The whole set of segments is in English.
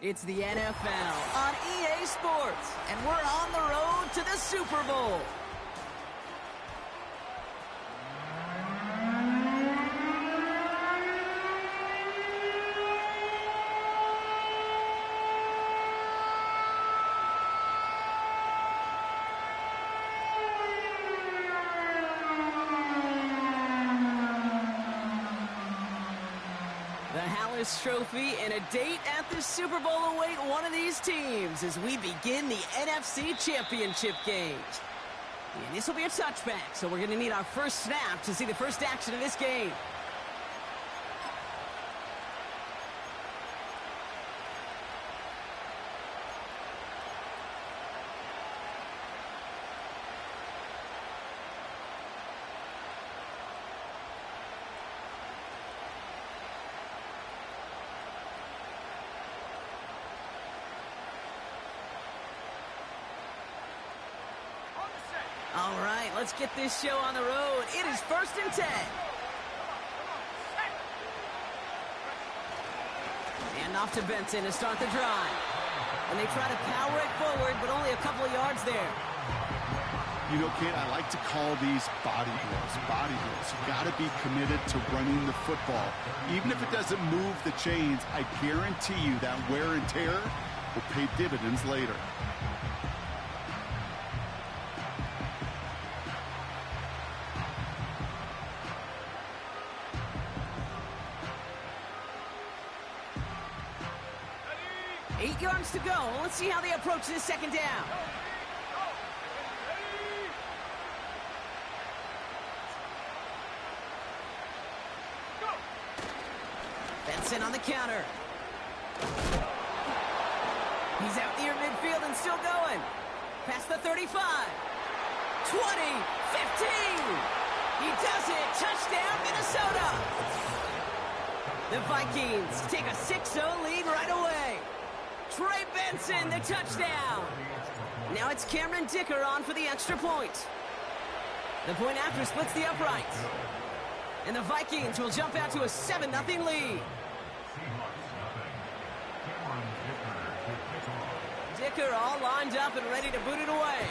It's the NFL on EA Sports, and we're on the road to the Super Bowl. Trophy and a date at the Super Bowl await one of these teams as we begin the NFC Championship games. And this will be a touchback, so we're going to need our first snap to see the first action of this game. All right, let's get this show on the road. It is 1st and 10. And off to Benson to start the drive. And they try to power it forward, but only a couple of yards there. You know, Kate, I like to call these body drills. Body drills. You've got to be committed to running the football. Even if it doesn't move the chains, I guarantee you that wear and tear will pay dividends later. To go. Let's see how they approach this second down. Benson on the counter. He's out near midfield and still going. Past the 35. 20. 15. He does it. Touchdown, Minnesota. The Vikings take a 6-0 lead right away. Trey Benson, the touchdown. Now it's Cameron Dicker on for the extra point. The point after splits the uprights. And the Vikings will jump out to a 7-0 lead. Dicker all lined up and ready to boot it away.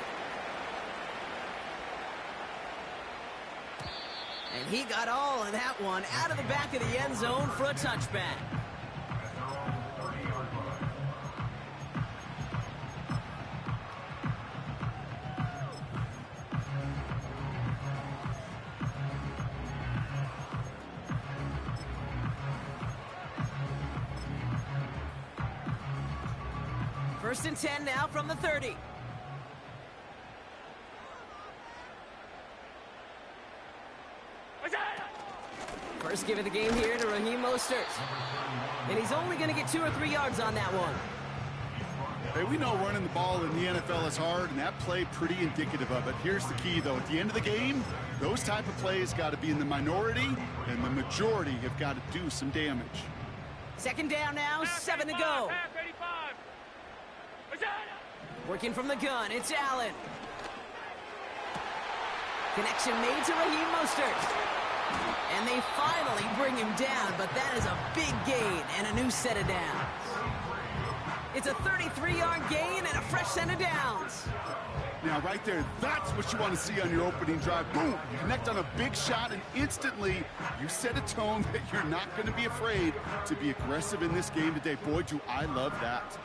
And he got all of that one out of the back of the end zone for a touchback. First and 10 now from the 30. First give of the game here to Raheem Mostert. And he's only going to get 2 or 3 yards on that one. Hey, we know running the ball in the NFL is hard, and that play pretty indicative of it. Here's the key, though. At the end of the game, those type of plays got to be in the minority, and the majority have got to do some damage. Second down now, 7 to go. Working from the gun, it's Allen. Connection made to Raheem Mostert. And they finally bring him down, but that is a big gain and a new set of downs. It's a 33-yard gain and a fresh set of downs. Now, right there, that's what you want to see on your opening drive. Boom! Connect on a big shot, and instantly you set a tone that you're not going to be afraid to be aggressive in this game today. Boy, do I love that.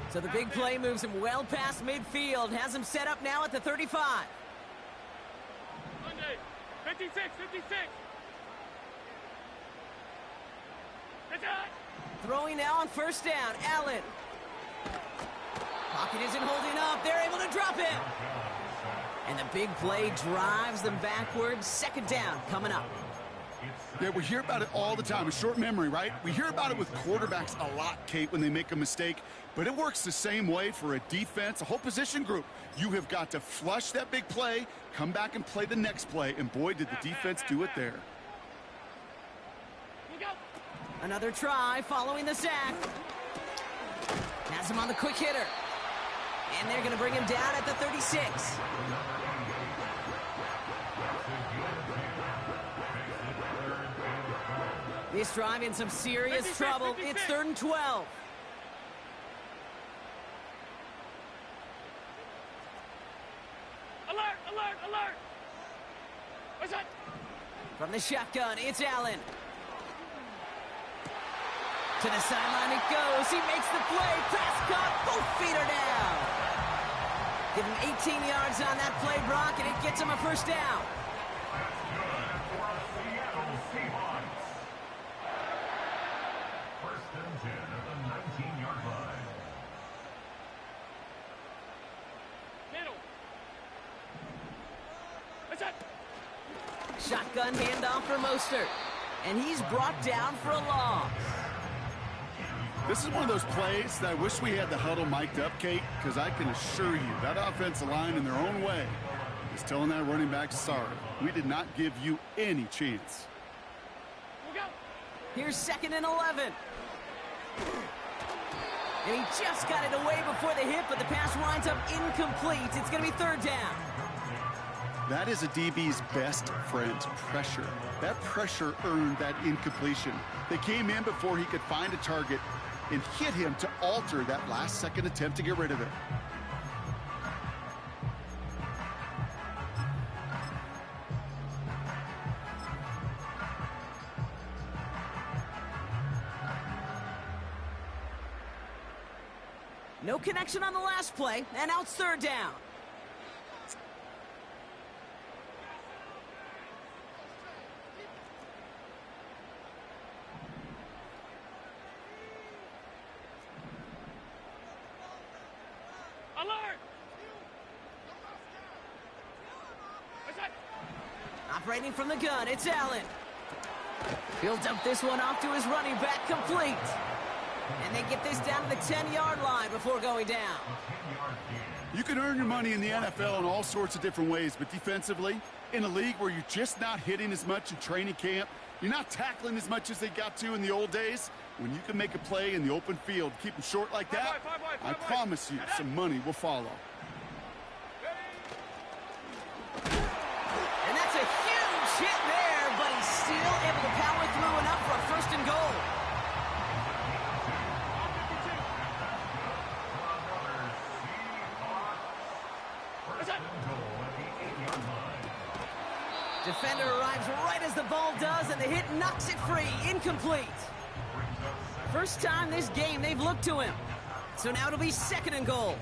So the big play moves him well past midfield, has him set up now at the 35. 56, 56. Throwing now on first down, Allen. Pocket isn't holding up. They're able to drop it. And the big play drives them backwards. Second down coming up. Yeah, we hear about it all the time. A short memory, right? We hear about it with quarterbacks a lot, Kate, when they make a mistake. But it works the same way for a defense, a whole position group. You have got to flush that big play, come back and play the next play. And boy, did the defense do it there. Another try following the sack. Has him on the quick hitter. And they're going to bring him down at the 36. This drive in some serious trouble. It's 3rd and 12. Alert, alert! What's that? From the shotgun, it's Allen. To the sideline it goes. He makes the play. Pass caught. Both feet are down. Give him 18 yards on that play, Brock, and it gets him a first down. First and 10 at the 19-yard line. Middle. What's that? Shotgun handoff for Mostert. And he's brought down for a loss. This is one of those plays that I wish we had the huddle mic'd up, Kate, because I can assure you that offensive line in their own way is telling that running back, sorry, we did not give you any chance. Look out! Here's 2nd and 11. And he just got it away before the hit, but the pass winds up incomplete. It's going to be 3rd down. That is a DB's best friend, pressure. That pressure earned that incompletion. They came in before he could find a target and hit him to alter that last-second attempt to get rid of it. No connection on the last play, and now it's 3rd down. Alert! What's that? Operating from the gun, it's Allen. He'll dump this one off to his running back, complete. And they get this down to the 10-yard line before going down. You can earn your money in the NFL in all sorts of different ways, but defensively, in a league where you're just not hitting as much in training camp, you're not tackling as much as they got to in the old days, when you can make a play in the open field, keep them short like that, I promise you some money will follow. And that's a huge hit there, but he's still able to power through enough for a 1st and goal. Defender arrives right as the ball does, and the hit knocks it free. Incomplete. First time this game they've looked to him. So now it'll be 2nd and goal.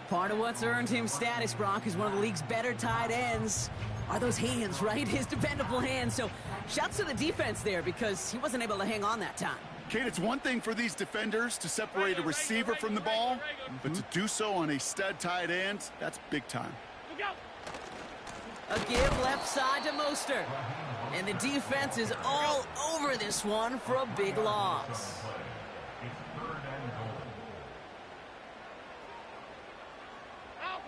Part of what's earned him status, Brock, is one of the league's better tight ends. Are those hands, right? His dependable hands. So shouts to the defense there because he wasn't able to hang on that time. Kate, it's one thing for these defenders to separate a receiver from the ball, but to do so on a stud tight end, that's big time. Look out! A give left side to Mostert. And the defense is all over this one for a big loss. Out!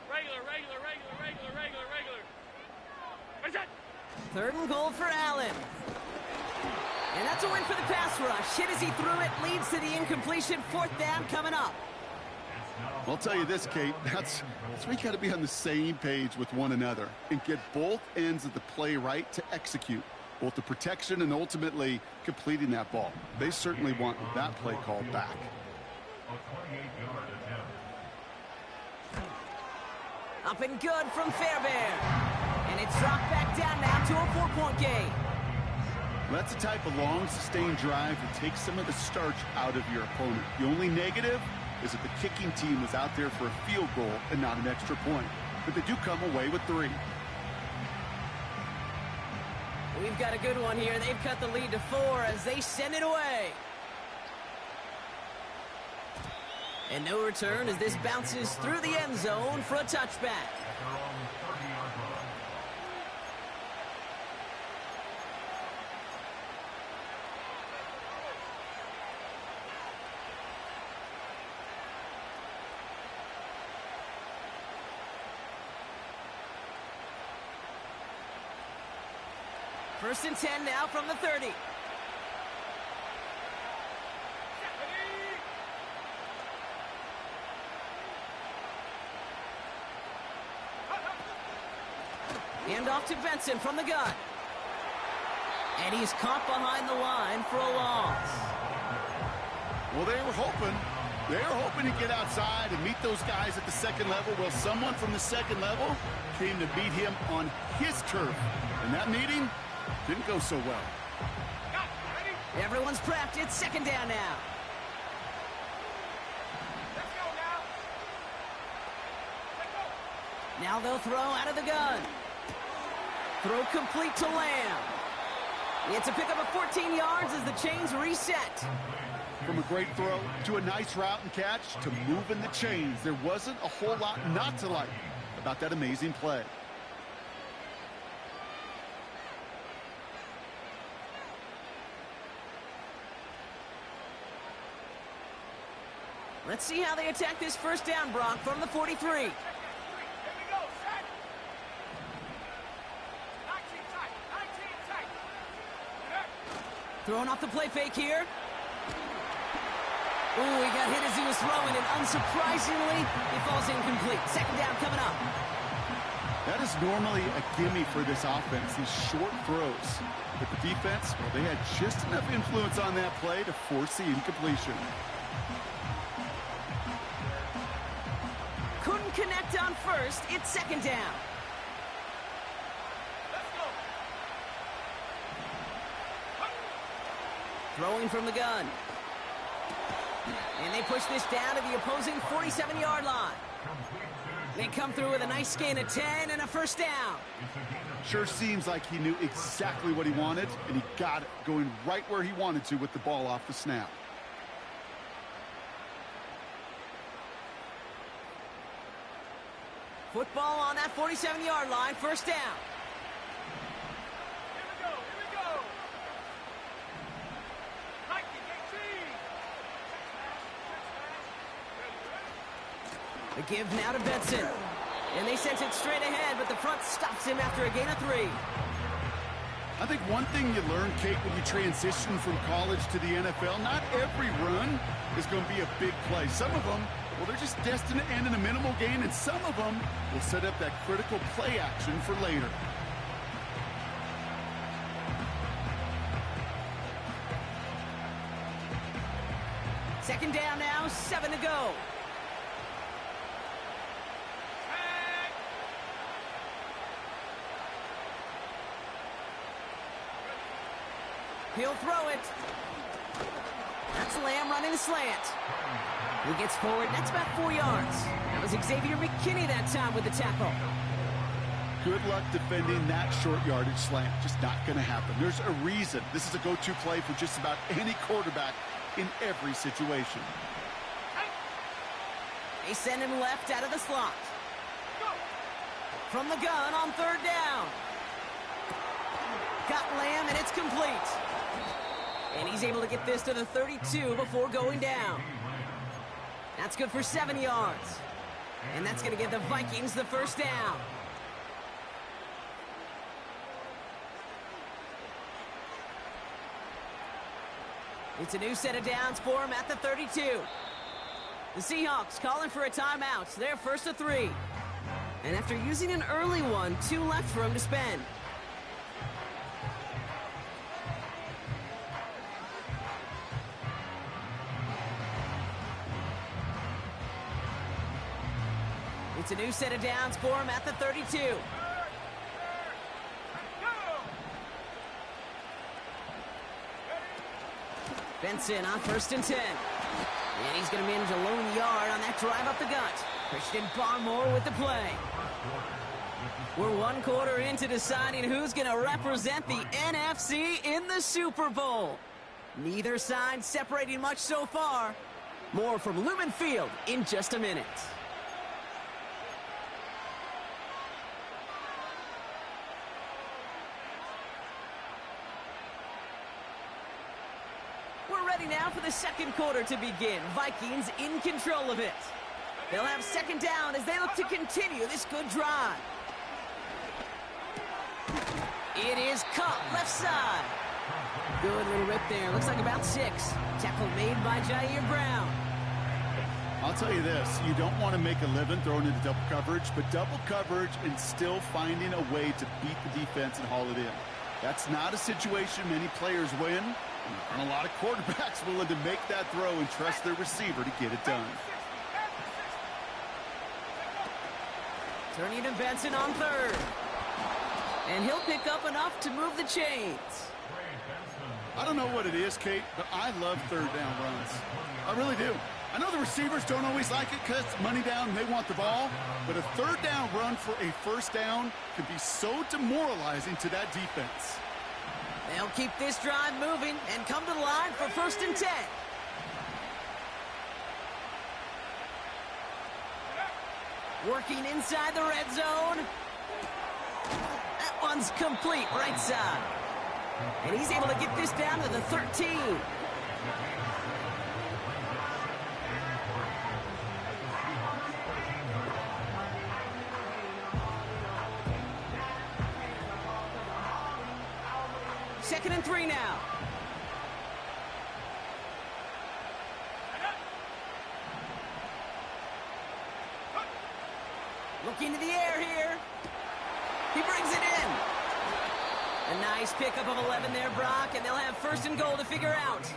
Regular. What's that? 3rd and goal for Allen. And that's a win for the pass rush. Hit as he threw it, leads to the incompletion. 4th down coming up. I'll tell you this, Kate, that's where you got to be on the same page with one another and get both ends of the play right to execute, both the protection and ultimately completing that ball. They certainly want that play called back. Up and good from Fairbairn. And it's dropped back down now to a 4-point game. That's the type of long, sustained drive that takes some of the starch out of your opponent. The only negative is that the kicking team was out there for a field goal and not an extra point. But they do come away with 3. We've got a good one here. They've cut the lead to 4 as they send it away. And no return as this bounces through the end zone for a touchback. First and 10 now from the 30. Hand off to Benson from the gun. And he's caught behind the line for a loss. Well, they were hoping They're hoping to get outside and meet those guys at the second level. Well, someone from the second level came to beat him on his turf. And that meeting didn't go so well. Everyone's prepped. It's second down now. Let's go now. Let's go. Now they'll throw out of the gun. Throw complete to Lamb. It's a pickup of 14 yards as the chains reset. From a great throw to a nice route and catch to moving the chains, there wasn't a whole lot not to like about that amazing play. Let's see how they attack this first down, Brock, from the 43. Here we go. Set. 19 tight. 19 tight. Throwing off the play fake here. Ooh, he got hit as he was throwing, and unsurprisingly, he falls incomplete. Second down coming up. That is normally a gimme for this offense, these short throws. But the defense, well, they had just enough influence on that play to force the incompletion. Couldn't connect on first. It's second down. Let's go. Throwing from the gun. And they push this down to the opposing 47-yard line. They come through with a nice gain of 10 and a first down. Sure seems like he knew exactly what he wanted, and he got it, going right where he wanted to with the ball off the snap. Football on that 47-yard line, first down. Here we go. Here we go. Mike, The give now to Benson. And they sent it straight ahead, but the front stops him after a gain of 3. I think one thing you learn, Kate, when you transition from college to the NFL, not every run is going to be a big play. Some of them, well, they're just destined to end in a minimal gain, and some of them will set up that critical play action for later. Second down now, 7 to go. He'll throw it. That's Lamb running the slant. He gets forward. That's about 4 yards. That was Xavier McKinney that time with the tackle. Good luck defending that short yardage slant. Just not going to happen. There's a reason. This is a go-to play for just about any quarterback in every situation. They send him left out of the slot. From the gun on third down. Got Lamb, and it's complete. And he's able to get this to the 32 before going down. That's good for 7 yards. And that's going to give the Vikings the first down. It's a new set of downs for him at the 32. The Seahawks calling for a timeout. They're first to 3. And after using an early one, 2 left for him to spend. It's a new set of downs for him at the 32. Benson on first and 10. And he's going to manage a lone yard on that drive up the gut. Christian Barmore with the play. We're 1 quarter into deciding who's going to represent the NFC in the Super Bowl. Neither side separating much so far. More from Lumen Field in just a minute. We're ready now for the second quarter to begin. Vikings in control of it. They'll have second down as they look to continue this good drive. It is caught left side. Good little rip there. Looks like about 6. Tackle made by Jair Brown. I'll tell you this, you don't want to make a living throwing into double coverage, but double coverage and still finding a way to beat the defense and haul it in. That's not a situation many players win, And a lot of quarterbacks willing to make that throw and trust their receiver to get it done. Turning to Benson on third. And he'll pick up enough to move the chains. I don't know what it is, Kate, but I love third down runs. I really do. I know the receivers don't always like it because it's money down and they want the ball, but a third down run for a first down can be so demoralizing to that defense. They'll keep this drive moving and come to the line for 1st and 10. Working inside the red zone. That one's complete right side. And he's able to get this down to the 13. Second and 3 now. Looking to the air here. He brings it in. A nice pickup of 11 there, Brock, and they'll have 1st and goal to figure out.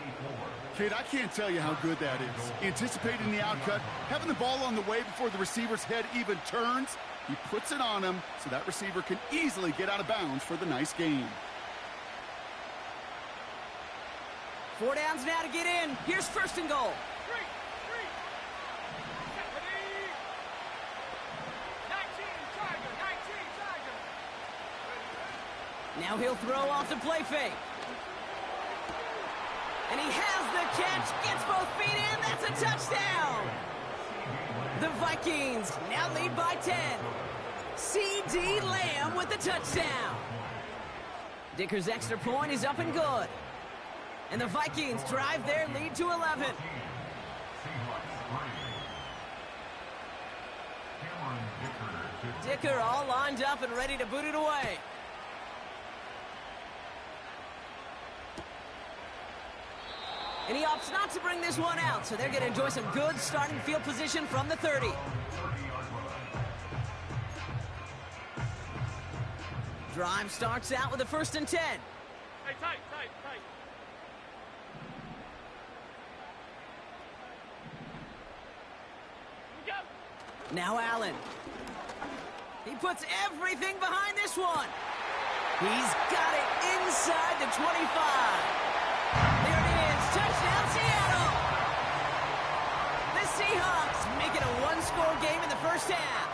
Kate, I can't tell you how good that is. Anticipating the outcut, having the ball on the way before the receiver's head even turns, he puts it on him so that receiver can easily get out of bounds for the nice gain. 4 downs now to get in. Here's 1st and goal. 19 Tiger. Now he'll throw off the play fake. And he has the catch, gets both feet in, that's a touchdown! The Vikings now lead by 10. C.D. Lamb with the touchdown. Dicker's extra point is up and good. And the Vikings drive their lead to 11. Dicker all lined up and ready to boot it away. And he opts not to bring this one out, so they're going to enjoy some good starting field position from the 30. Drive starts out with a 1st and 10. Hey, tight. Here we go. Now Allen. He puts everything behind this one. He's got it inside the 25. There it is. Touchdown, Seattle. The Seahawks make it a one-score game in the first half.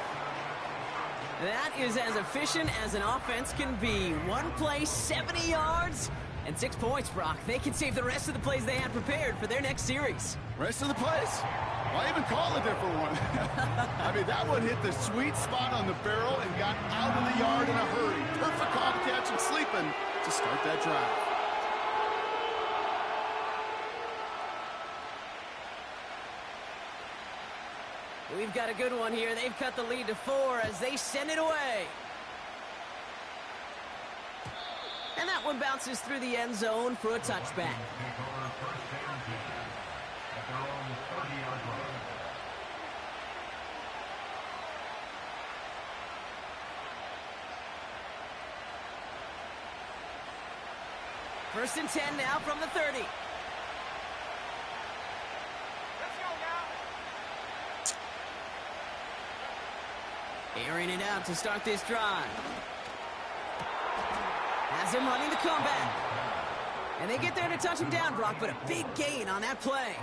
That is as efficient as an offense can be. One play, 70 yards, and 6 points, Brock. They can save the rest of the plays they had prepared for their next series. Rest of the plays? Why even call a different one? I mean, that one hit the sweet spot on the barrel and got out of the yard in a hurry. Perfect call to catch and sleeping to start that drive. We've got a good one here. They've cut the lead to 4 as they send it away. And that one bounces through the end zone for a touchback. First and 10 now from the 30. Let's go now. Airing it out to start this drive. Has him running the comeback. And they get there to touch him down, Brock, but a big gain on that play.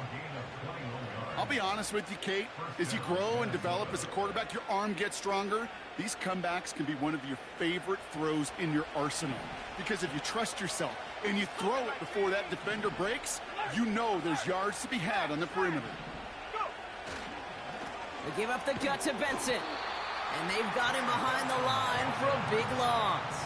I'll be honest with you, Kate. As you grow and develop as a quarterback, your arm gets stronger. These comebacks can be one of your favorite throws in your arsenal. Because if you trust yourself and you throw it before that defender breaks, you know there's yards to be had on the perimeter. They give up the gut to Benson. And they've got him behind the line for a big loss.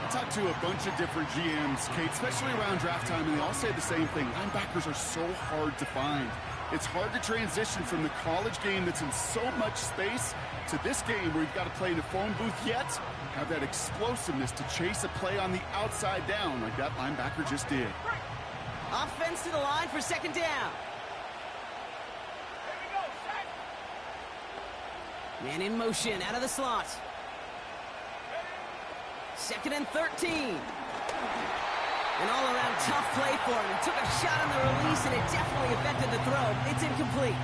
I talked to a bunch of different GMs, Kate, especially around draft time, and they all say the same thing. Linebackers are so hard to find. It's hard to transition from the college game that's in so much space to this game where you've got to play in a phone booth yet have that explosiveness to chase a play on the outside down like that linebacker just did. Offense to the line for second down. Here we go, set. Man in motion out of the slot. Second and 13. An all-around tough play for him. He took a shot on the release, and it definitely affected the throw. It's incomplete.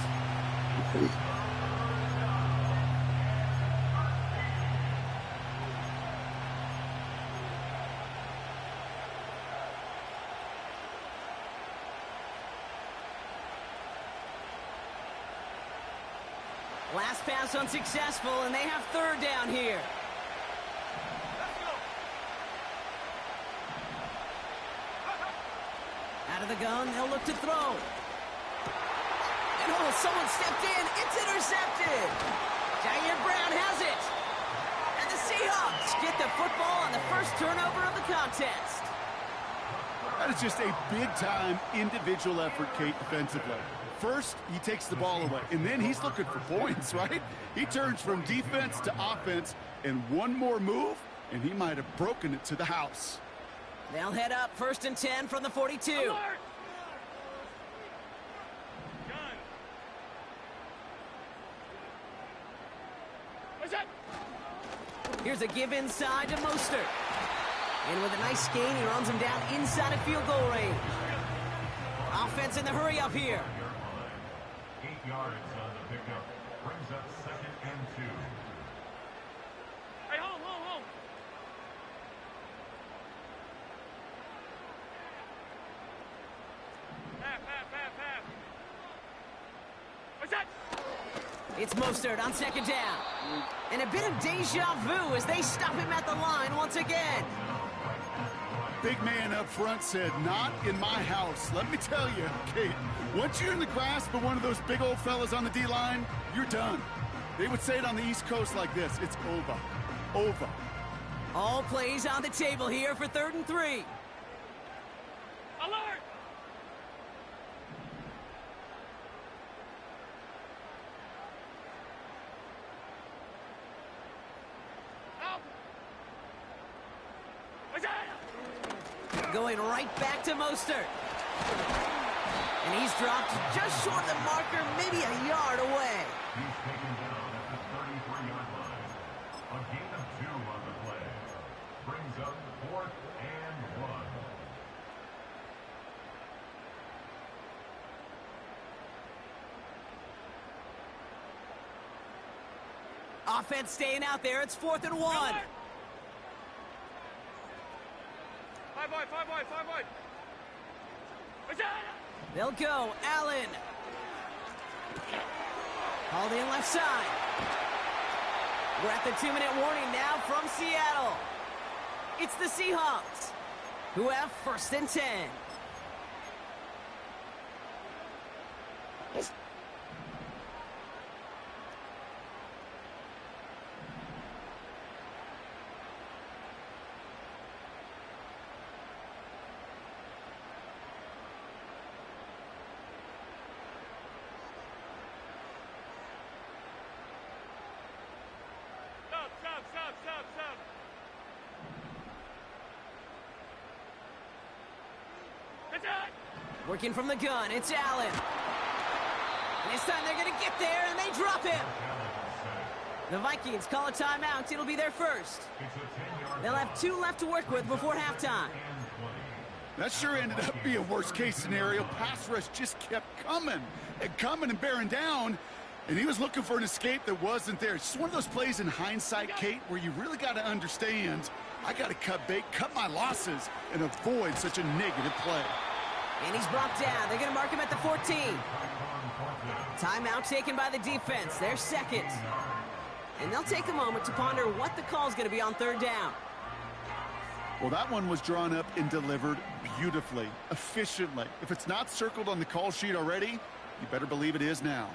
Last pass unsuccessful, and they have third down here. Out of the gun, they'll look to throw. And oh, someone stepped in. It's intercepted. Jair Brown has it. And the Seahawks get the football on the first turnover of the contest. That is just a big-time individual effort, Kate, defensively. First, he takes the ball away, and then he's looking for points, right? He turns from defense to offense, and one more move, and he might have broken it to the house. They'll head up 1st and 10 from the 42. Alert! Gun. What's that? Here's a give inside to Mostert. And with a nice gain, he runs him down inside of field goal range. Offense in the hurry up here. 8 yards on the pickup. Brings up 2nd and 2. Hey, hold. Pass. What's that? It's Mostert on 2nd down. And a bit of deja vu as they stop him at the line once again. Big man up front said, not in my house. Let me tell you, Kate, once you're in the grasp of one of those big old fellas on the D-line, you're done. They would say it on the East Coast like this, it's over. All plays on the table here for 3rd and 3. Alert! Out! What's that? Going right back to Mostert. And he's dropped just short of the marker, maybe a yard away. He's taken down at the 33-yard line. A gain of 2 on the play. Brings up 4th and 1. Offense staying out there. It's 4th and 1. Alert! Five wide. What's that? They'll go. Allen. Hauled in left side. We're at the 2-minute warning now from Seattle. It's the Seahawks, who have 1st and 10. Stop. What's that? Working from the gun, it's Allen. And this time they're going to get there, and they drop him. The Vikings call a timeout. It'll be their first. They'll have 2 left to work with before halftime. That sure ended up being a worst-case scenario. Pass rush just kept coming and bearing down, and he was looking for an escape that wasn't there. It's just one of those plays in hindsight, Kate, where you really got to understand, I got to cut bait, cut my losses, and avoid such a negative play. And he's brought down. They're going to mark him at the 14. Timeout taken by the defense. They're second. And they'll take a moment to ponder what the call's going to be on 3rd down. Well, that one was drawn up and delivered beautifully, efficiently. If it's not circled on the call sheet already, you better believe it is now.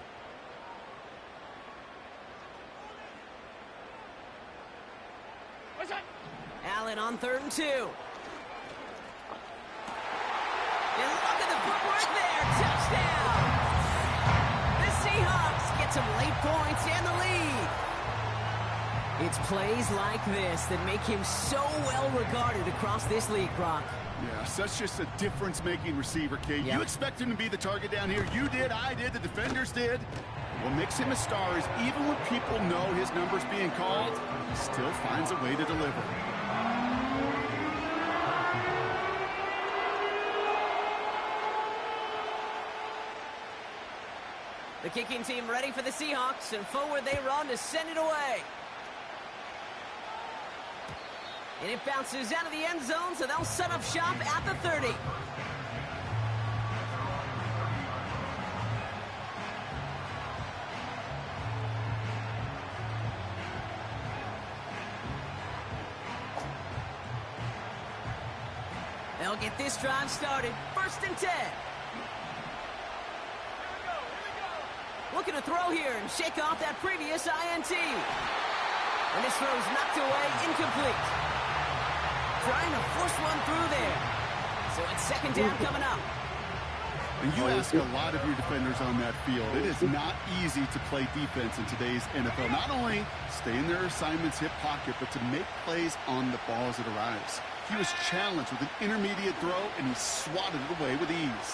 What's that? Allen on 3rd and 2. And look at the footwork there. Touchdown. The Seahawks get some late points and the lead. It's plays like this that make him so well regarded across this league, Brock. Yeah, such just a difference-making receiver, Kate. Yep. You expect him to be the target down here. You did, I did, the defenders did. What makes him a star is even when people know his number's being called, he still finds a way to deliver. The kicking team ready for the Seahawks, and forward they run to send it away. And it bounces out of the end zone, so they'll set up shop at the 30. They'll get this drive started. 1st and 10. Looking to throw here and shake off that previous INT. And this throw's knocked away, incomplete. Trying to force one through there. So it's 2nd down coming up. And you ask a lot of your defenders on that field. It is not easy to play defense in today's NFL. Not only stay in their assignment's hip pocket, but to make plays on the ball as it arrives. He was challenged with an intermediate throw, and he swatted it away with ease.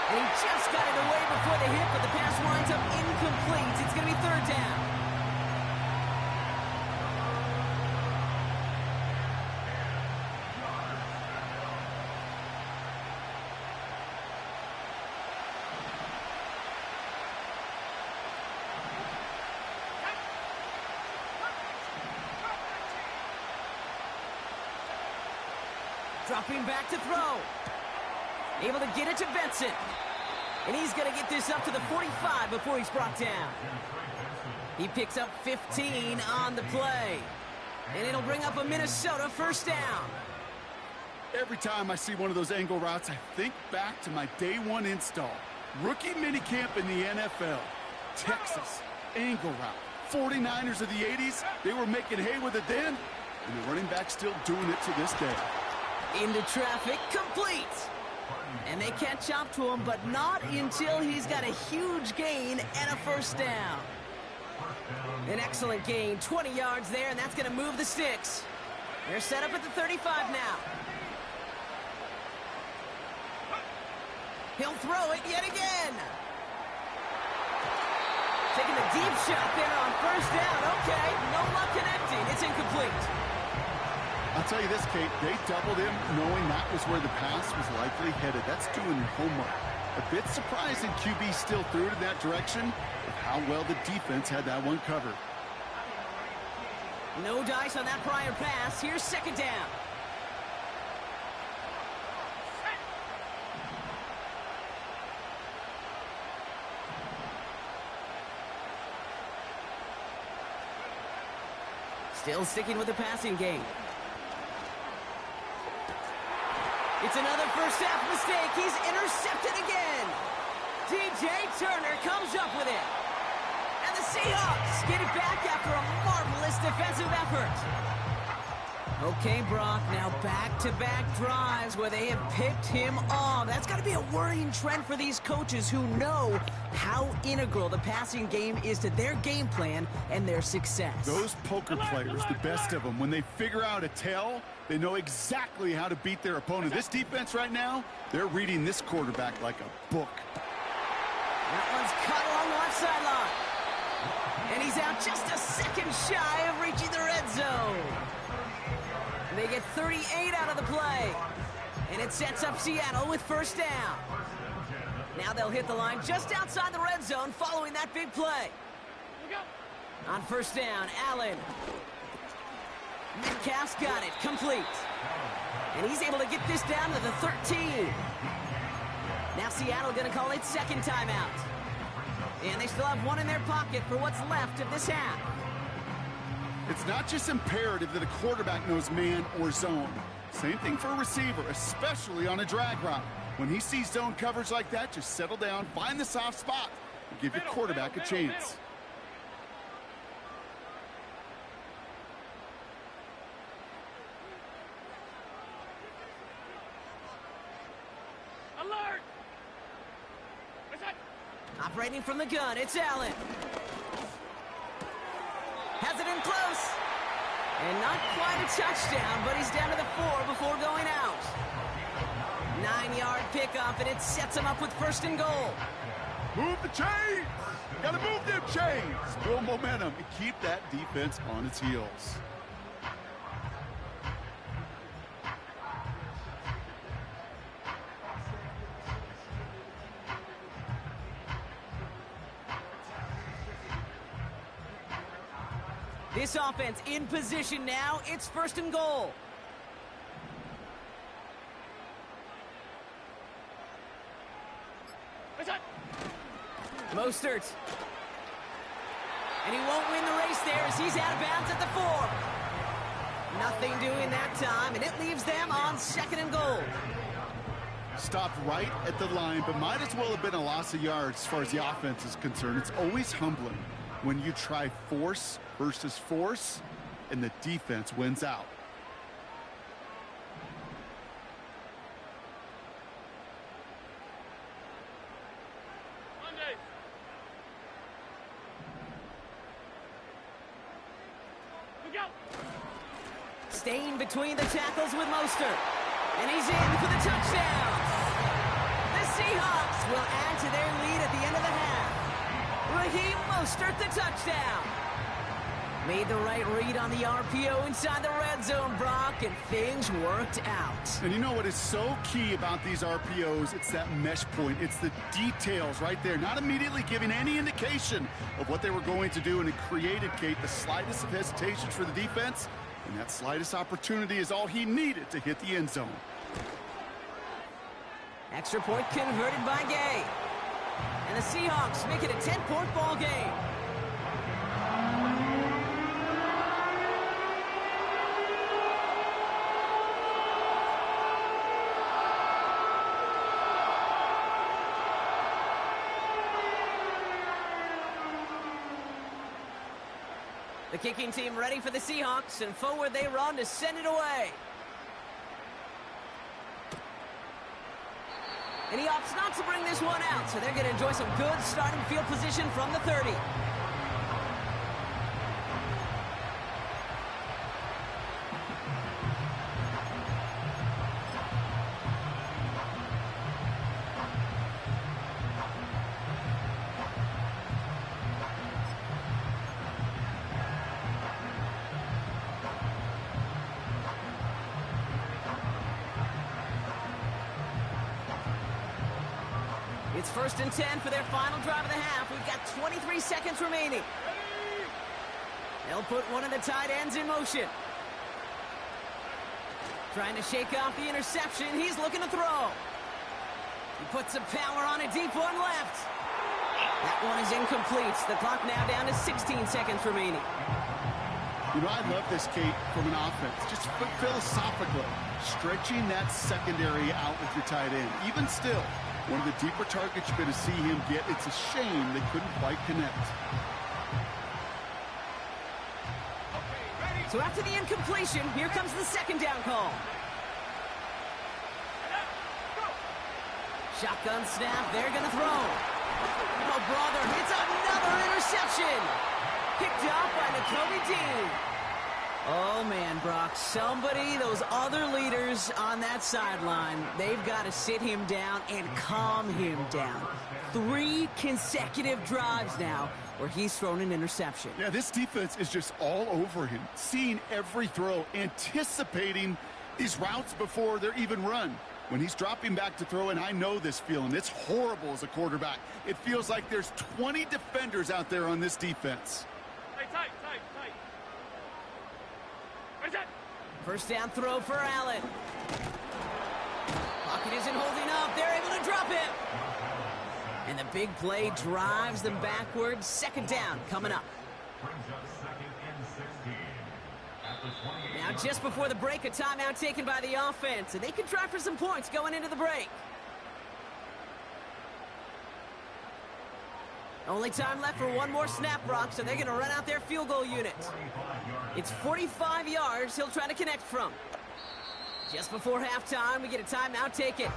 And he just got it away before the hit, but the pass winds up incomplete. It's going to be 3rd down. Dropping back to throw. Able to get it to Benson. And he's going to get this up to the 45 before he's brought down. He picks up 15 on the play. And it'll bring up a Minnesota 1st down. Every time I see one of those angle routes, I think back to my day 1 install. Rookie minicamp in the NFL. Texas, angle route. 49ers of the 80s, they were making hay with it then. And the running back's still doing it to this day. Into traffic, complete. And they catch up to him, but not until he's got a huge gain and a 1st down. An excellent gain, 20 yards there, and that's going to move the sticks. They're set up at the 35 now. He'll throw it yet again. Taking the deep shot there on 1st down. Okay, no luck connecting. It's incomplete. I'll tell you this, Kate, they doubled him knowing that was where the pass was likely headed. That's doing your homework. A bit surprising QB still threw it in that direction with how well the defense had that one covered. No dice on that prior pass. Here's 2nd down. Still sticking with the passing game. It's another 1st half mistake. He's intercepted again. DJ Turner comes up with it. And the Seahawks get it back after a marvelous defensive effort. Okay, Brock, now back-to-back drives where they have picked him off. That's got to be a worrying trend for these coaches who know how integral the passing game is to their game plan and their success. Those poker players, the best of them, when they figure out a tell, they know exactly how to beat their opponent. This defense right now, they're reading this quarterback like a book. That one's cut along the left sideline. And he's out just a second shy of reaching the red zone. They get 38 out of the play. And it sets up Seattle with 1st down. Now they'll hit the line just outside the red zone following that big play. On 1st down, Allen. Metcalf's got it, complete. And he's able to get this down to the 13. Now Seattle going to call its 2nd timeout. And they still have one in their pocket for what's left of this half. It's not just imperative that a quarterback knows man or zone. Same thing for a receiver, especially on a drag route. When he sees zone coverage like that, just settle down, find the soft spot, and give your quarterback a chance. Alert! Operating from the gun, it's Allen. Has it in close. And not quite a touchdown, but he's down to the 4 before going out. 9-yard pickup, and it sets him up with 1st and goal. Move the chains! Gotta move them chains! Build momentum and keep that defense on its heels. This offense in position now. It's 1st and goal. Mostert. And he won't win the race there as he's out of bounds at the 4. Nothing doing that time, and it leaves them on 2nd and goal. Stopped right at the line, but might as well have been a loss of yards as far as the offense is concerned. It's always humbling when you try force versus force, and the defense wins out. Staying between the tackles with Mostert. And he's in for the touchdown. The Seahawks will add to their lead at the end of the half. Raheem Mostert, the touchdown. Made the right read on the RPO inside the red zone, Brock, and things worked out. And you know what is so key about these RPOs? It's that mesh point. It's the details right there. Not immediately giving any indication of what they were going to do, and it created, Kate, the slightest of hesitations for the defense. And that slightest opportunity is all he needed to hit the end zone. Extra point converted by Gay. And the Seahawks make it a 10-point ball game. The kicking team ready for the Seahawks, and forward they run to send it away. And he opts not to bring this one out, so they're going to enjoy some good starting field position from the 30. It's 1st and 10 for their final drive of the half. We've got 23 seconds remaining. They'll put one of the tight ends in motion. Trying to shake off the interception. He's looking to throw. He puts some power on a deep one left. That one is incomplete. The clock now down to 16 seconds remaining. You know, I love this, Kate, from an offense. Just philosophically, stretching that secondary out with your tight end. Even still, one of the deeper targets you're going to see him get. It's a shame they couldn't quite connect. So after the incompletion, here comes the 2nd down call. Shotgun snap, they're going to throw. Oh, brother, it's another interception. Picked up by Nakobe Dean. Oh, man, Brock, those other leaders on that sideline, they've got to sit him down and calm him down. 3 consecutive drives now where he's thrown an interception. Yeah, this defense is just all over him, seeing every throw, anticipating these routes before they're even run. When he's dropping back to throw, and I know this feeling, it's horrible as a quarterback. It feels like there's 20 defenders out there on this defense. Tight. 1st down throw for Allen. Pocket isn't holding up. They're able to drop him. And the big play drives them backwards. 2nd down coming up. Now just before the break, a timeout taken by the offense. And they can try for some points going into the break. Only time left for one more snap, Brock, so they're going to run out their field goal unit. It's 45 yards he'll try to connect from. Just before halftime, we get a timeout taken.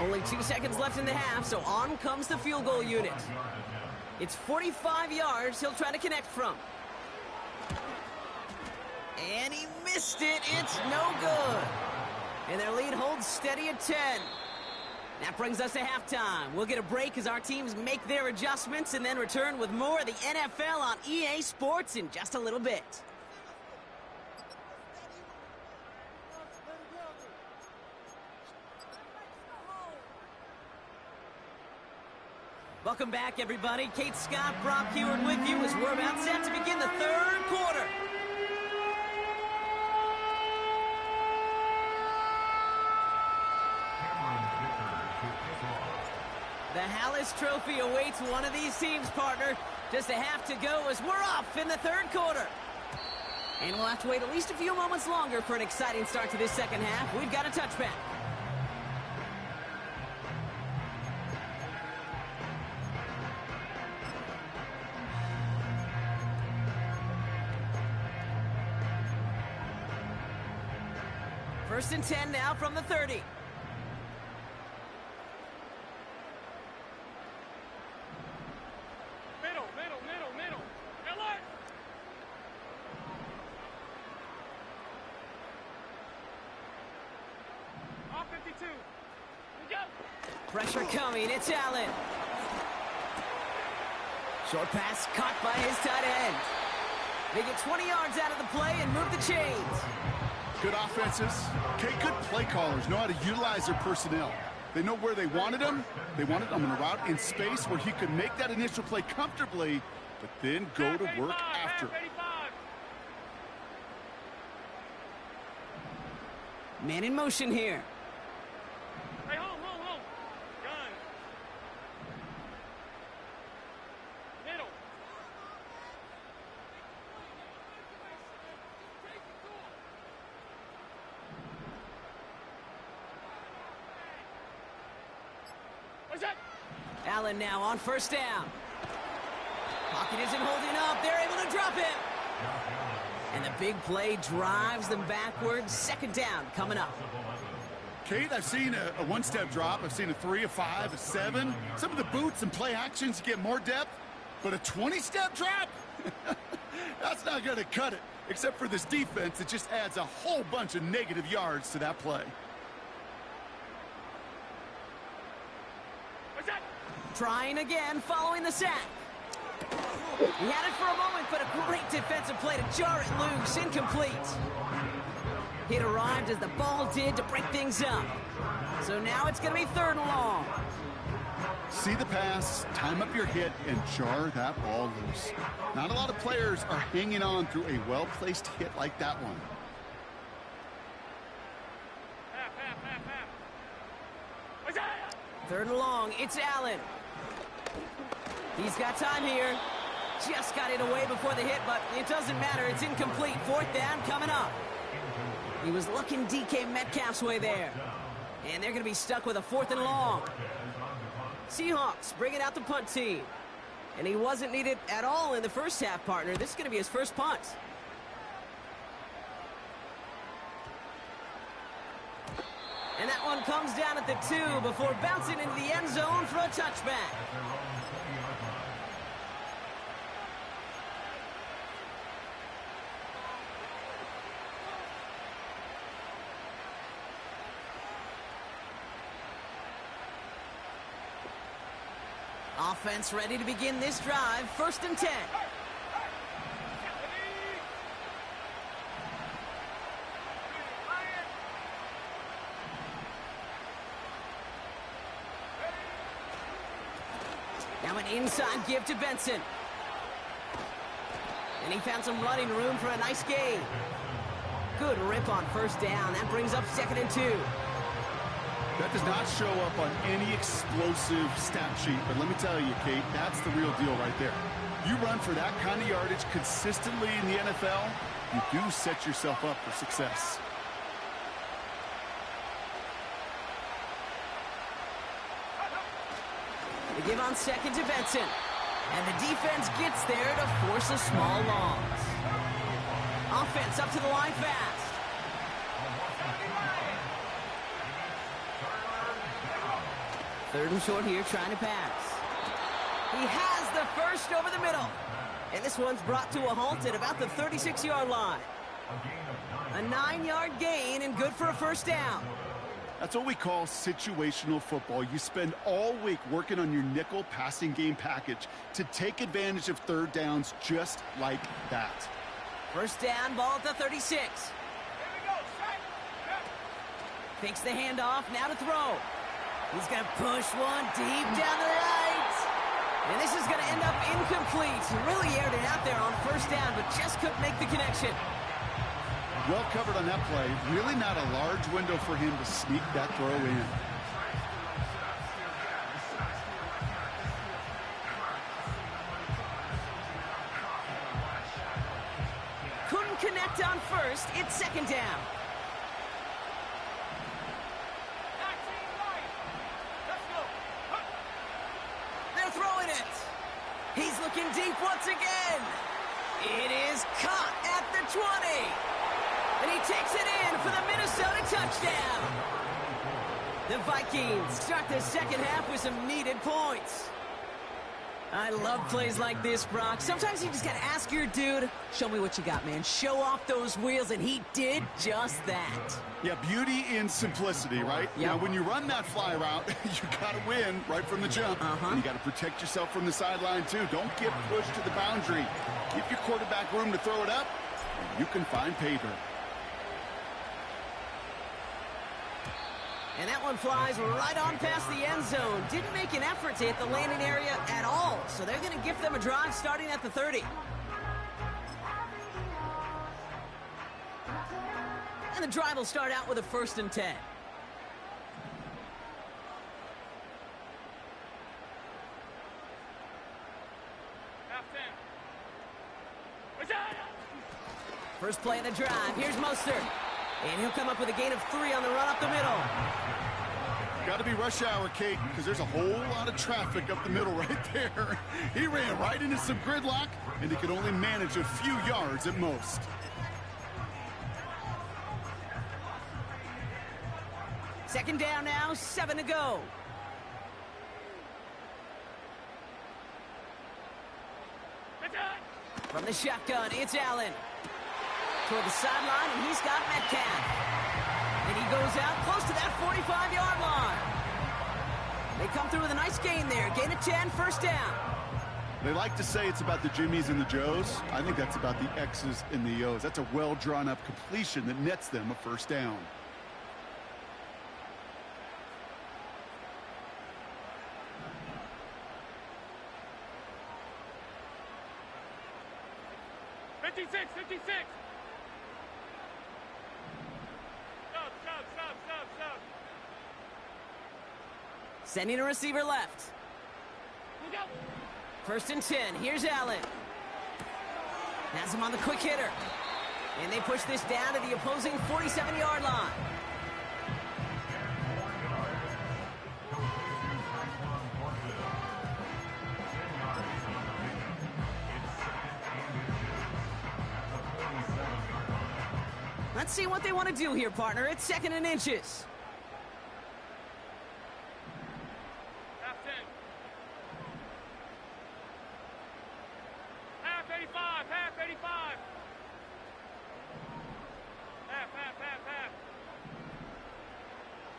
Only 2 seconds left in the half, so on comes the field goal unit. It's 45 yards he'll try to connect from. And he missed it. It's no good. And their lead holds steady at 10. That brings us to halftime. We'll get a break as our teams make their adjustments and then return with more of the NFL on EA Sports in just a little bit. Welcome back, everybody. Kate Scott, Brock Heward with you as we're about set to begin the third quarter. The Hallis Trophy awaits one of these teams, partner. Just a half to go as we're off in the third quarter. And we'll have to wait at least a few moments longer for an exciting start to this second half. We've got a touchback. First and 10 now from the 30. Middle. Miller! Off 52. We go! Pressure coming. It's Allen. Short pass caught by his tight end. They get 20 yards out of the play and move the chains. Good offenses. Okay, good play callers know how to utilize their personnel. They know where they wanted him. They wanted him in a route in space where he could make that initial play comfortably, but then go to work after. Man in motion here. Hey, home. Gun. Middle. What's that? Allen now on first down. Pocket isn't holding up. They're able to drop him. And the big play drives them backwards. Second down coming up. Kate, I've seen a one-step drop. I've seen a 3, a 5, a 7. Some of the boots and play actions get more depth, but a 20-step drop? That's not going to cut it, except for this defense that just adds a whole bunch of negative yards to that play. What's that? Trying again following the sack. He had it for a moment, but a great defensive play to jar it loose. Incomplete. It arrived as the ball did to break things up. So now it's going to be third and long. See the pass, time up your hit, and jar that ball loose. Not a lot of players are hanging on through a well-placed hit like that one. Half. What's that? Third and long. It's Allen. He's got time here. Just got it away before the hit, but it doesn't matter. It's incomplete. Fourth down coming up. He was looking DK Metcalf's way there. And they're going to be stuck with a fourth and long. Seahawks bringing out the punt team. And he wasn't needed at all in the first half, partner. This is going to be his first punt. And that one comes down at the 2 before bouncing into the end zone for a touchback. Offense ready to begin this drive. First and 10. Now an inside give to Benson. And he found some running room for a nice gain. Good rip on first down. That brings up second and 2. That does not show up on any explosive stat sheet, but let me tell you, Kate, that's the real deal right there. You run for that kind of yardage consistently in the NFL, you do set yourself up for success. They give on second to Benson. And the defense gets there to force a small loss. Offense up to the line fast. Third and short here, trying to pass. He has the first over the middle. And this one's brought to a halt at about the 36-yard line. A 9-yard gain and good for a first down. That's what we call situational football. You spend all week working on your nickel passing game package to take advantage of third downs just like that. First down, ball at the 36. Here we go, strike. Takes the handoff, now to throw. He's going to push one deep down the right. And this is going to end up incomplete. Really aired it out there on first down, but just couldn't make the connection. Well covered on that play. Really not a large window for him to sneak that throw in. Couldn't connect on first. It's second down. 19 right. Let's go. Huh. They're throwing it. He's looking deep once again. It is caught at the 20. And he takes it in for the Minnesota touchdown. The Vikings start the second half with some needed points. I love plays like this, Brock. Sometimes you just got to ask your dude, show me what you got, man. Show off those wheels, and he did just that. Yeah, beauty in simplicity, right? Yep. Now, when you run that fly route, you got to win right from the jump. And you got to protect yourself from the sideline, too. Don't get pushed to the boundary. Give your quarterback room to throw it up, and you can find pay dirt. And that one flies right on past the end zone. Didn't make an effort to hit the landing area at all. So they're going to give them a drive starting at the 30. And the drive will start out with a 1st and 10. Half 10. What's that? First play of the drive. Here's Mostert. And he'll come up with a gain of 3 on the run up the middle. Got to be rush hour, Kate, because there's a whole lot of traffic up the middle right there. He ran right into some gridlock, and he could only manage a few yards at most. Second down now, 7 to go. What's that? From the shotgun, it's Allen. Toward the sideline, and he's got Metcalf. And he goes out close to that 45-yard line. They come through with a nice gain there. Gain of 10, first down. They like to say it's about the Jimmies and the Joes. I think that's about the X's and the O's. That's a well-drawn-up completion that nets them a first down. Fifty-six. Stop. Sending a receiver left. Look out. 1st and 10. Here's Allen. Has him on the quick hitter. And they push this down to the opposing 47-yard line. Let's see what they want to do here, partner. It's 2nd and inches. Half 10. Half 85. Half.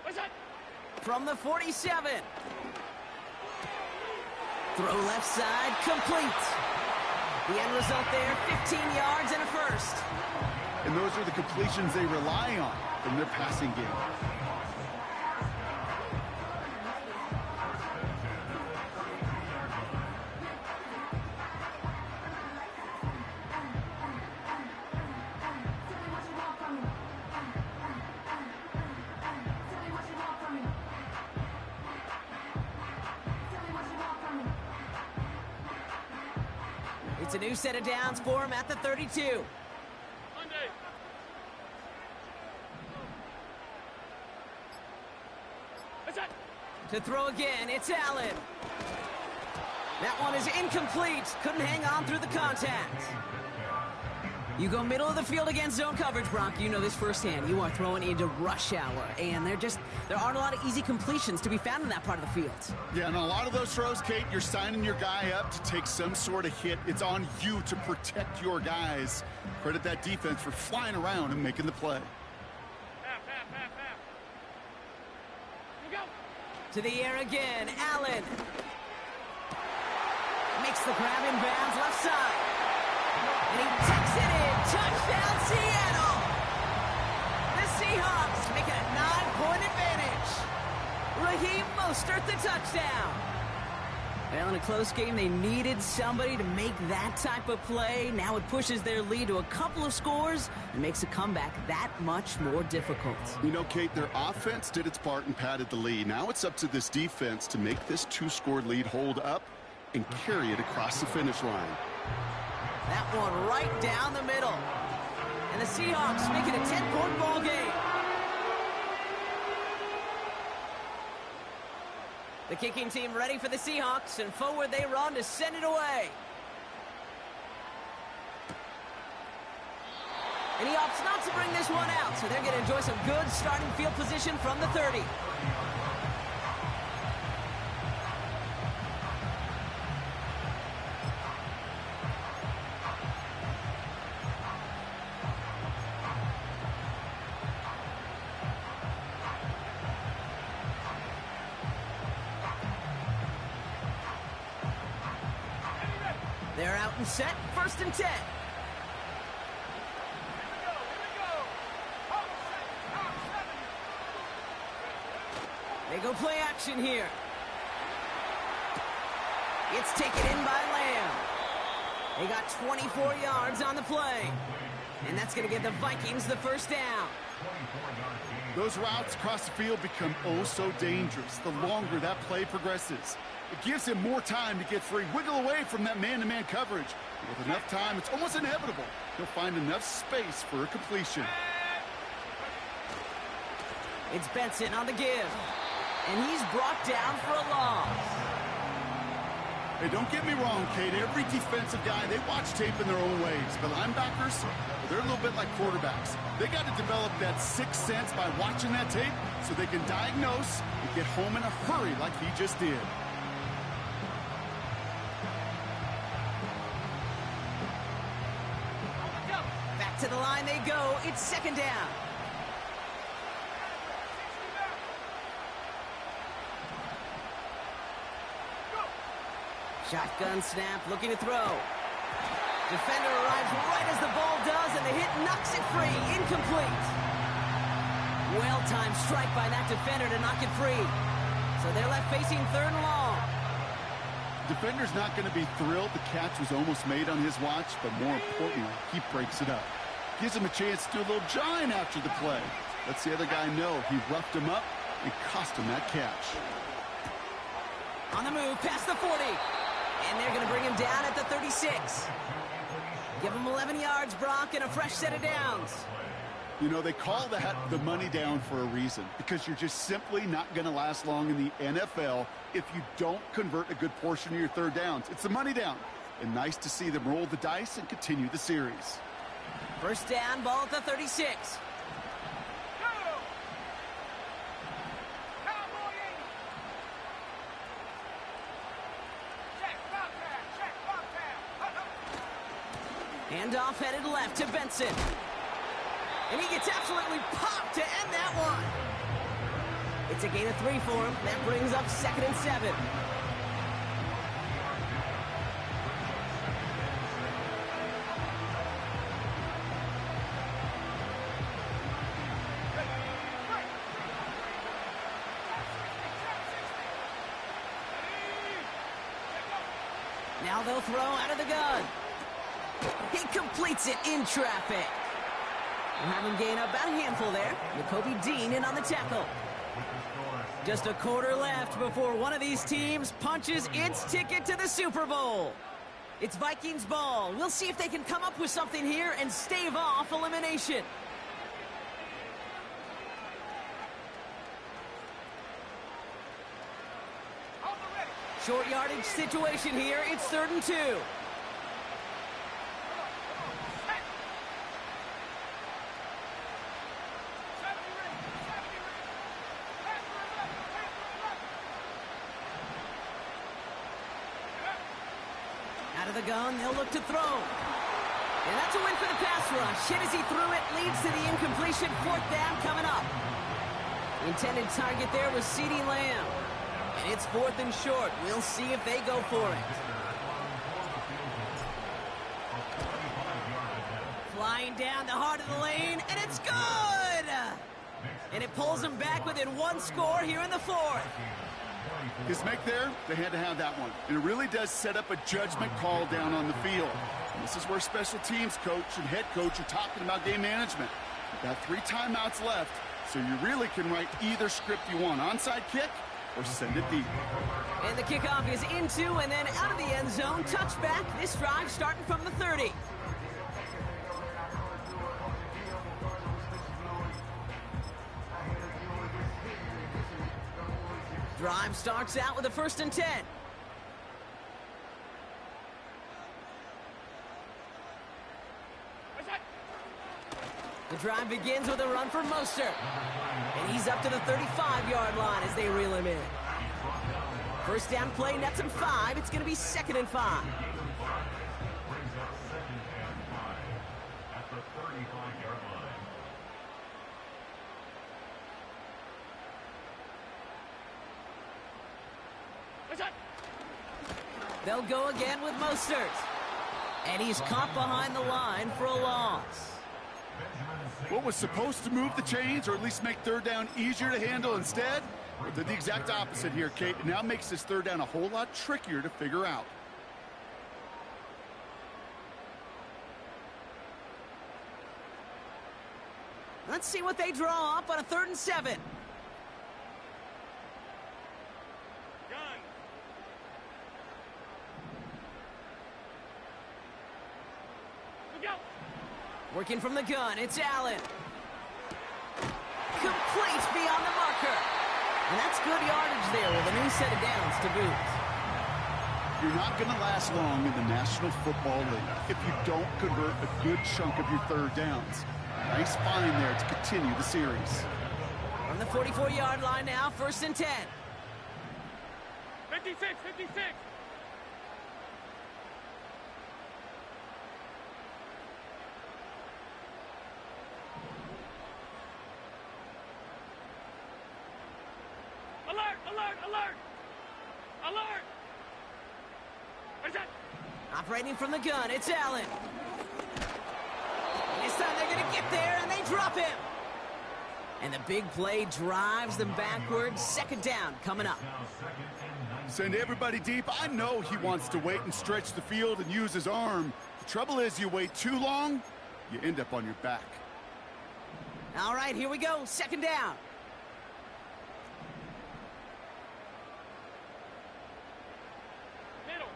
What's that? From the 47. Throw left side, complete. The end result there, 15 yards and a first. And those are the completions they rely on from their passing game. It's a new set of downs for him at the 32. Monday. What's that? To throw again, it's Allen. That one is incomplete. Couldn't hang on through the contact. You go middle of the field against zone coverage, Brock. You know this firsthand. You are throwing into rush hour, and there aren't a lot of easy completions to be found in that part of the field. Yeah, and a lot of those throws, Kate, you're signing your guy up to take some sort of hit. It's on you to protect your guys. Credit that defense for flying around and making the play. Half. Look out. To the air again, Allen. Makes the grab in bounds, left side. And he tucks it in. Touchdown, Seattle! The Seahawks make it a 9-point advantage. Raheem Mostert the touchdown. Well, in a close game, they needed somebody to make that type of play. Now it pushes their lead to a couple of scores and makes a comeback that much more difficult. You know, Kate, their offense did its part and padded the lead. Now it's up to this defense to make this two-score lead hold up and carry it across the finish line. That one right down the middle. And the Seahawks make it a 10-point ball game. The kicking team ready for the Seahawks, and forward they run to send it away. And he opts not to bring this one out, so they're going to enjoy some good starting field position from the 30. They're out and set, 1st and 10. They go play action here. It's taken in by Lamb. They got 24 yards on the play. And that's going to give the Vikings the 1st down. Those routes across the field become oh so dangerous the longer that play progresses. It gives him more time to get free, wiggle away from that man-to-man coverage. And with enough time, it's almost inevitable. He'll find enough space for a completion. It's Benson on the give. And he's brought down for a loss. Hey, don't get me wrong, Kate. Every defensive guy, they watch tape in their own ways. But linebackers, they're a little bit like quarterbacks. They got to develop that sixth sense by watching that tape so they can diagnose and get home in a hurry like he just did. Back to the line they go. It's 2nd down. Shotgun snap, looking to throw. Defender arrives right as the ball does, and the hit knocks it free. Incomplete. Well-timed strike by that defender to knock it free. So they're left facing 3rd and long. Defender's not going to be thrilled the catch was almost made on his watch, but more importantly, he breaks it up. Gives him a chance to do a little jawing after the play. Lets the other guy know he roughed him up and cost him that catch. On the move, past the 40. And they're going to bring him down at the 36. Give him 11 yards, Brock, and a fresh set of downs. You know, they call that the money down for a reason, because you're just simply not going to last long in the NFL if you don't convert a good portion of your 3rd downs. It's the money down. And nice to see them roll the dice and continue the series. 1st down, ball at the 36. Handoff headed left to Benson. And he gets absolutely popped to end that one. It's a gain of 3 for him. That brings up 2nd and 7. Now they'll throw out of the gun. He completes it in traffic. We'll have him gain about a handful there. Nakobe Dean in on the tackle. Just a quarter left before one of these teams punches its ticket to the Super Bowl. It's Vikings ball. We'll see if they can come up with something here and stave off elimination. Short yardage situation here. It's 3rd and 2. Out of the gun, they'll look to throw. And that's a win for the pass rush. Hit as he threw it, leads to the incompletion. 4th down coming up. The intended target there was CeeDee Lamb. And it's 4th and short. We'll see if they go for it. Flying down the heart of the lane, and it's good! And it pulls them back within 1 score here in the 4th. His make there, they had to have that one. And it really does set up a judgment call down on the field. And this is where special teams coach and head coach are talking about game management. You've got 3 timeouts left, so you really can write either script you want. Onside kick or send it deep. And the kickoff is into and then out of the end zone. Touchback. This drive starting from the 30. Drive starts out with a 1st and 10. The drive begins with a run for Mostert. And he's up to the 35-yard line as they reel him in. First down play nets him 5. It's going to be 2nd and 5. Brings up 2nd and 5 at the 35-yard line. They'll go again with Mostert. And he's caught behind the line for a loss. What was supposed to move the chains or at least make 3rd down easier to handle instead? Well, did the exact opposite here, Kate. It now makes this 3rd down a whole lot trickier to figure out. Let's see what they draw up on a 3rd and 7. Gun. Look out. Working from the gun, it's Allen. Complete beyond the marker. And that's good yardage there with a new set of downs to boot. You're not going to last long in the National Football League if you don't convert a good chunk of your 3rd downs. Nice find there to continue the series. From the 44-yard line now, 1st and 10. 56, 56. Alert, alert, alert. Alert. What is that? Operating from the gun, it's Allen. This time they're going to get there, and they drop him. And the big play drives them backwards. 2nd down coming up. Send everybody deep. I know he wants to wait and stretch the field and use his arm. The trouble is you wait too long, you end up on your back. All right, here we go. 2nd down. Middle.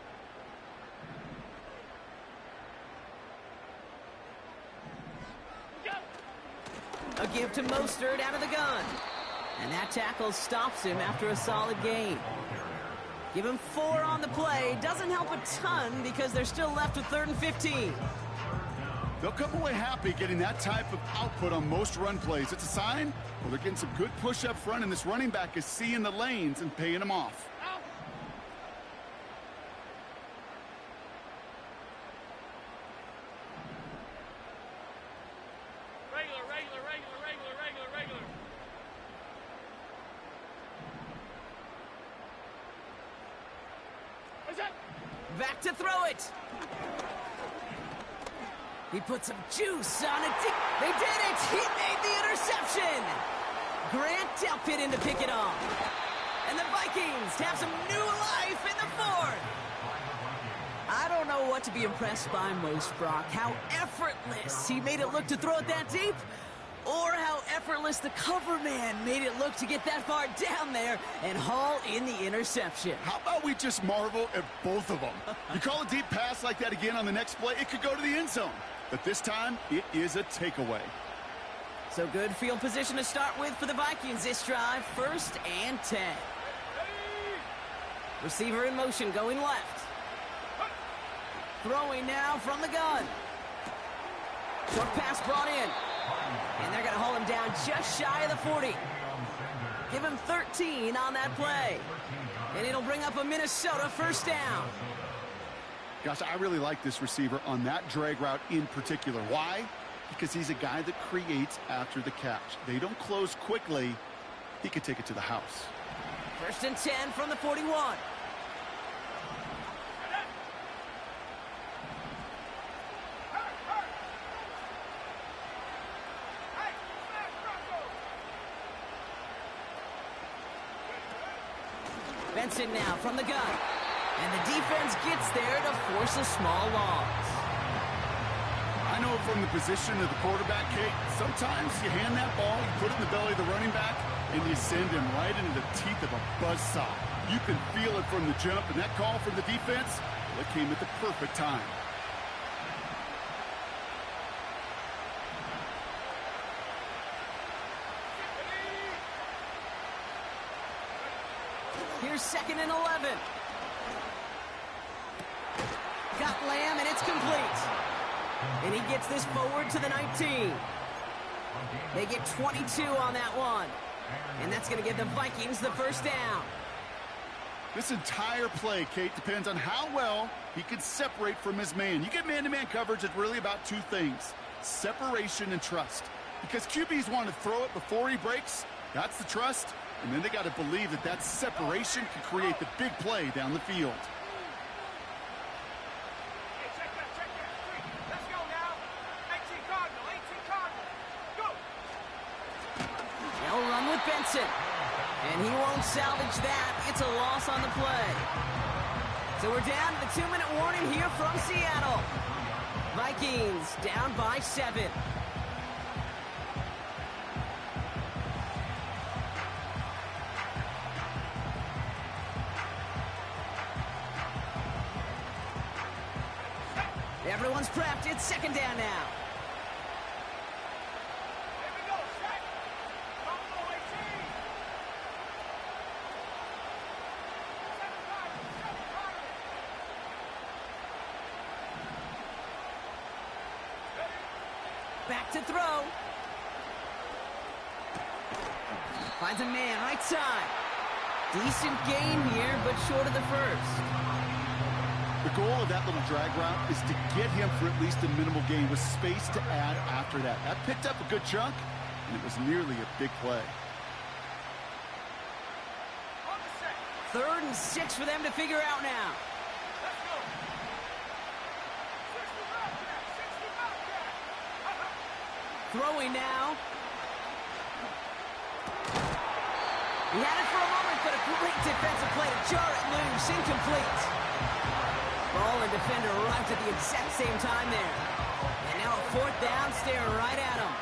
Look out. A give to Mostert out of the gun. And that tackle stops him after a solid gain. Give him 4 on the play. Doesn't help a ton because they're still left with 3rd and 15. They'll come away happy getting that type of output on most run plays. It's a sign, well, they're getting some good push up front, and this running back is seeing the lanes and paying them off. Out. Regular, regular, regular, regular, regular, regular. What's that? Back to throw it. He put some juice on it. They did it. He made the interception. Grant Delpit in to pick it off. And the Vikings have some new life in the 4th. I don't know what to be impressed by most, Brock. How effortless he made it look to throw it that deep, or how effortless the cover man made it look to get that far down there and haul in the interception. How about we just marvel at both of them? You call a deep pass like that again on the next play, it could go to the end zone. But this time, it is a takeaway. So good field position to start with for the Vikings this drive. 1st and 10. Receiver in motion going left. Throwing now from the gun. Short pass brought in. And they're going to hold him down just shy of the 40. Give him 13 on that play. And it'll bring up a Minnesota 1st down. Gosh, I really like this receiver on that drag route in particular. Why? Because he's a guy that creates after the catch. They don't close quickly. He could take it to the house. 1st and 10 from the 41. Benson now from the gun. And the defense gets there to force a small loss. I know from the position of the quarterback, Kate, sometimes you hand that ball, you put it in the belly of the running back, and you send him right into the teeth of a buzzsaw. You can feel it from the jump, and that call from the defense, well, it came at the perfect time. Here's 2nd and 11. Got Lamb, and it's complete. And he gets this forward to the 19. They get 22 on that one. And that's going to give the Vikings the first down. This entire play, Kate, depends on how well he can separate from his man. You get man-to-man coverage, it's really about two things: separation and trust. Because QBs want to throw it before he breaks. That's the trust. And then they got to believe that that separation can create the big play down the field. Hey, check that. Let's go now. 18 Cardinal, 18 Cardinal. Go. They'll run with Benson. And he won't salvage that. It's a loss on the play. So we're down to the 2-minute warning here from Seattle. Vikings down by 7. Everyone's prepped. It's 2nd down now. Here we go. Set. Cardinal 18. 7 Cardinal. Back to throw. Finds a man right side. Decent gain here, but short of the first. The goal of that little drag route is to get him for at least a minimal gain with space to add after that. That picked up a good chunk, and it was nearly a big play. On the set. 3rd and 6 for them to figure out now. Let's go. 60 Bobcat. 60 Bobcat. Throwing now. He had it for a moment, but a great defensive play to jar it loose. Incomplete. Ball and defender arrived at the exact same time there. And now a 4th down, staring right at him.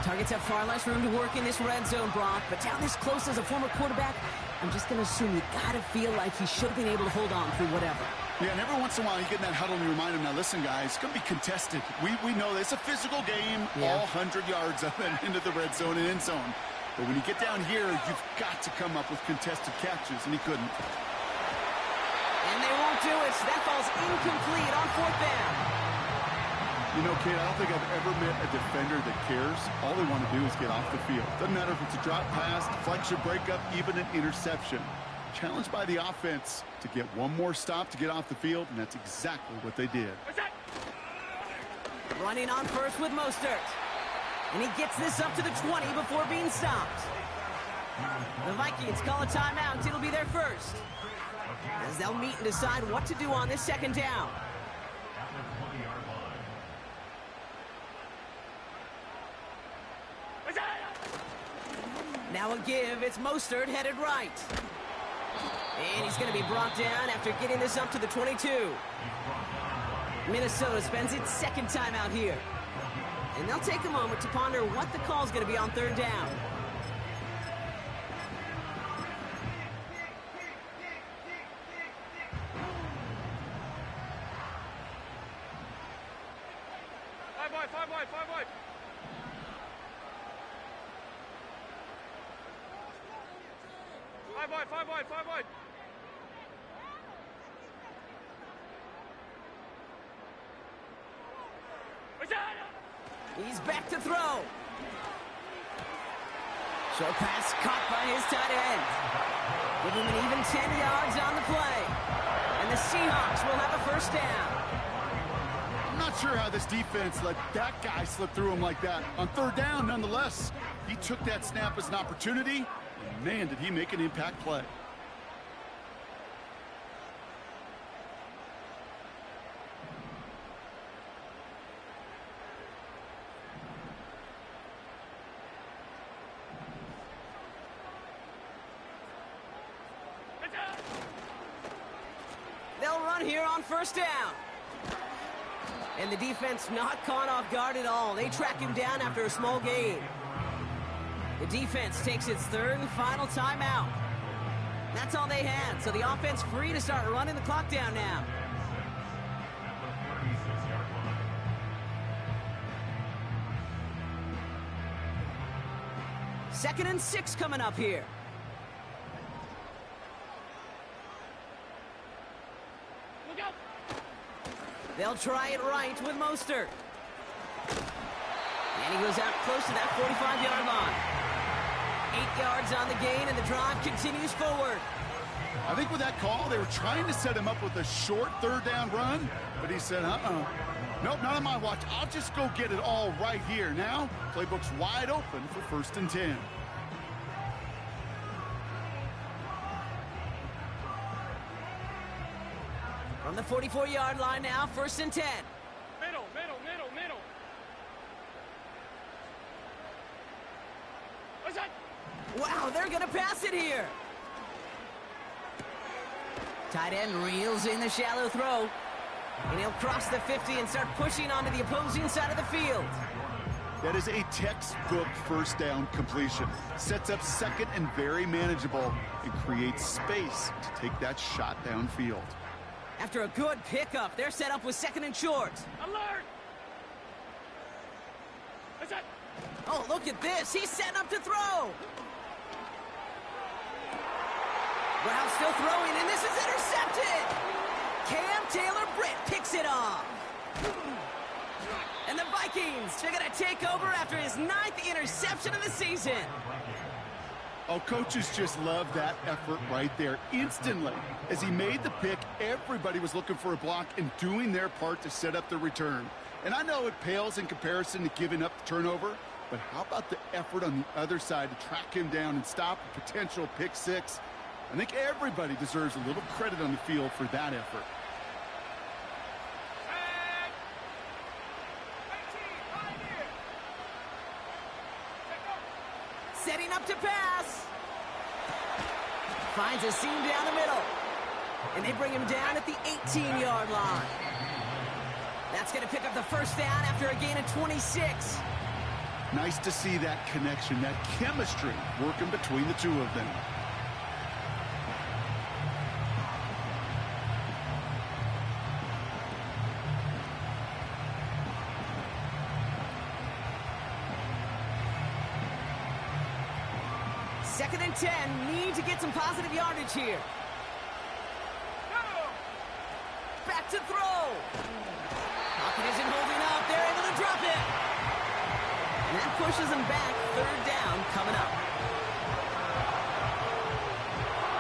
Targets have far less room to work in this red zone, Brock. But down this close as a former quarterback, I'm just going to assume you got to feel like he should have been able to hold on through whatever. Yeah, and every once in a while you get in that huddle and you remind him, now listen, guys, it's going to be contested. We know this. It's a physical game, all 100 yards up and into the red zone and end zone. But when you get down here, you've got to come up with contested catches, and he couldn't. And they won't do it. So that falls incomplete on 4th down. You know, Kate, I don't think I've ever met a defender that cares. All they want to do is get off the field. Doesn't matter if it's a drop pass, deflection, breakup, even an interception. Challenged by the offense to get one more stop to get off the field, and that's exactly what they did. Running on first with Mostert. And he gets this up to the 20 before being stopped. The Vikings call a timeout. It'll be their first, as they'll meet and decide what to do on this 2nd down. Now a give. It's Mostert headed right. And he's going to be brought down after getting this up to the 22. Minnesota spends its 2nd timeout here. And they'll take a moment to ponder what the call is going to be on 3rd down. Five wide. Five wide. He's back to throw. Short pass caught by his tight end. Give him an even 10 yards on the play. And the Seahawks will have a first down. I'm not sure how this defense let that guy slip through him like that. On 3rd down, nonetheless, he took that snap as an opportunity, and man, did he make an impact play. down here on first down. And the defense not caught off guard at all. They track him down after a small gain. The defense takes its third and final timeout. That's all they had, so the offense free to start running the clock down now. Second and 6 coming up here. Look out! They'll try it right with Mostert. And he goes out close to that 45-yard line. 8 yards on the gain, and the drive continues forward. I think with that call, they were trying to set him up with a short third down run, but he said, nope, not on my watch. I'll just go get it all right here. Now, playbook's wide open for first and 10. From the 44-yard line now, first and 10. Middle. What's that? Wow, they're going to pass it here. Tight end reels in the shallow throw. And he'll cross the 50 and start pushing onto the opposing side of the field. That is a textbook first down completion. Sets up second and very manageable and creates space to take that shot downfield. After a good pickup, they're set up with second and short. Alert! What's that? Oh, look at this. He's setting up to throw. Brown still throwing, and this is intercepted. Cam Taylor-Britt picks it off. And the Vikings are going to take over after his 9th interception of the season. Oh, coaches just love that effort right there. Instantly, as he made the pick, everybody was looking for a block and doing their part to set up the return. And I know it pales in comparison to giving up the turnover, but how about the effort on the other side to track him down and stop a potential pick six? I think everybody deserves a little credit on the field for that effort. And 18, right here. Setting up to pass. Finds a seam down the middle. And they bring him down at the 18-yard line. That's going to pick up the first down after a gain of 26. Nice to see that connection, that chemistry working between the two of them. Second and 10, need to get some positive yardage here. Go! Back to throw. Pocket isn't holding up. They're able to drop it. And that pushes them back. Third down coming up.